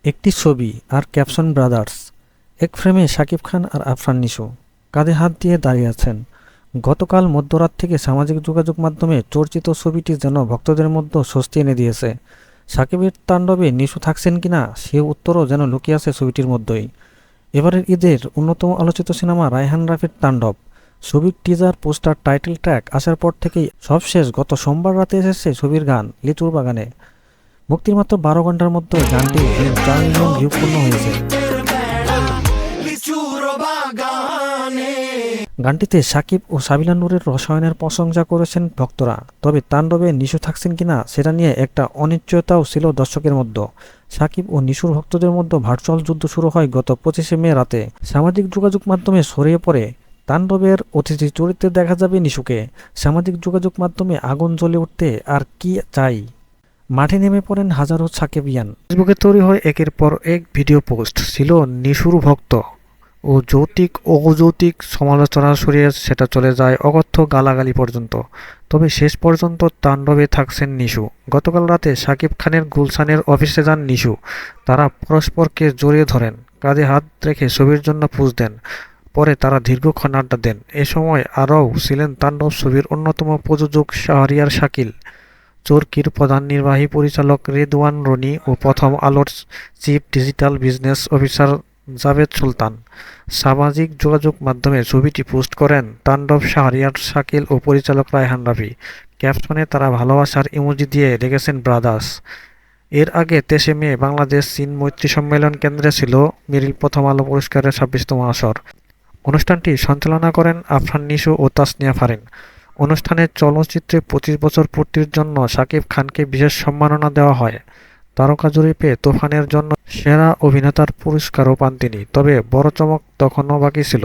একটি ছবি আর caption brothers. এক ফ্রেমে শাকিব খান আর আফরান নিশো কাঁধে হাত দিয়ে দাঁড়িয়ে আছেন। গতকাল মধ্যরাত থেকে সামাজিক যোগাযোগ মাধ্যমে চর্চিত ছবিটি যেন ভক্তদের মধ্যে স্বস্তি এনে দিয়েছে। শাকিবের তাণ্ডবে নিশো থাকছেন কিনা সে উত্তরও যেন লুকিয়ে আছে ছবিটির মধ্যেই। এবারের ঈদের অন্যতম আলোচিত সিনেমা রায়হান রাফির তাণ্ডব ছবির টিজার, পোস্টার, টাইটেল ট্র্যাক আসার পর থেকেই সবশেষ গত সোমবার রাতে এসেছে ছবির গান লিচুর বাগানে। মুক্তির মাত্র 12 ঘন্টার মধ্যে গানটি 4 মিলিয়ন ভিউ পূর্ণ হয়েছে। গানটিতে সাকিব ও সাবিলা নূরের রসায়নের প্রশংসা করেছেন ভক্তরা। তবে তাণ্ডবে নিশো থাকছেন কিনা সেটা নিয়ে একটা অনিশ্চয়তাও ছিল দর্শকের মধ্যে। সাকিব ও নিশোর ভক্তদের মধ্যে ভার্চুয়াল যুদ্ধ শুরু হয় গত 25শে মে রাতে। সামাজিক যোগাযোগ মাধ্যমে ছড়িয়ে পড়ে তাণ্ডবের অতিথি চরিত্রে দেখা যাবে নিশোকে। সামাজিক যোগাযোগ মাধ্যমে আগুন জ্বলে উঠতে আর কি চাই, মাঠে নেমে পড়েন হাজারো সাকিবিয়ান। ফেসবুকে তৈরি হয় একের পর এক ভিডিও পোস্ট। ছিল নিশুর ভক্ত ও যৌক্তিক ও অযৌক্তিক সমালোচনা সরিয়ে সেটা চলে যায় অকথ্য গালাগালি পর্যন্ত। তবে শেষ পর্যন্ত তাণ্ডবে থাকছেন নিশু। গতকাল রাতে শাকিব খানের গুলশানের অফিসে যান নিশু। তারা পরস্পরকে জড়িয়ে ধরেন, কাঁধে হাত রেখে ছবির জন্য পোজ দেন। পরে তারা দীর্ঘক্ষণ আড্ডা দেন। এ সময় আরও ছিলেন তাণ্ডব ছবির অন্যতম প্রযোজক শাহরিয়ার শাকিল, চরকির প্রধান নির্বাহী পরিচালক রেদওয়ান রনি ও প্রথম আলোর chief digital business officer Javed Sultan. সামাজিক যোগাযোগ মাধ্যমে ছবিটি পোস্ট করেন তাণ্ডব, শাহরিয়ার শাকিল ও পরিচালক রায়হান রাফি। ক্যাপশনে তারা ভালোবাসার ইমোজি দিয়ে লিখেছেন ব্রাদার্স। এর আগে 23শে মে বাংলাদেশ চীন মৈত্রী সম্মেলন কেন্দ্রে ছিল মেরিল প্রথম আলো পুরস্কারের 26তম আসর। অনুষ্ঠানটি সঞ্চালনা করেন আফরান নিশো ও তাসনিয়া ফারিন। অনুষ্ঠানে চলচ্চিত্রে 25 বছর পূর্তির জন্য শাকিব খানকে বিশেষ সম্মাননা দেওয়া হয়। তারকা জরিপে তুফানের জন্য সেরা অভিনেতার পুরস্কারও পান তিনি। তবে বড় চমক তখনও বাকি ছিল।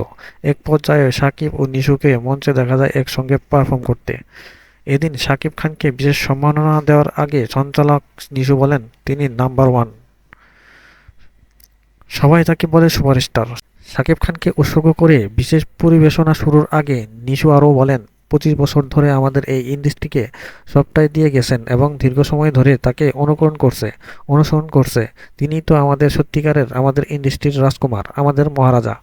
এক পর্যায়ে শাকিব ও নিশুকে মঞ্চে দেখা যায় একসঙ্গে পারফর্ম করতে। এদিন শাকিব খানকে বিশেষ সম্মাননা দেওয়ার আগে সঞ্চালক নিশু বলেন, তিনি নাম্বার ওয়ান, সবাই তাকে বলে সুপারস্টার। শাকিব খানকে উৎসর্গ করে বিশেষ পরিবেশনা শুরুর আগে নিশু আরও বলেন, 25 বছর ধরে আমাদের এই ইন্ডাস্ট্রিকে সবটাই দিয়ে গেছেন এবং দীর্ঘ সময় ধরে তাকে অনুসরণ করছে। তিনিই তো আমাদের সত্যিকারের, আমাদের ইন্ডাস্ট্রির রাজকুমার, আমাদের মহারাজা।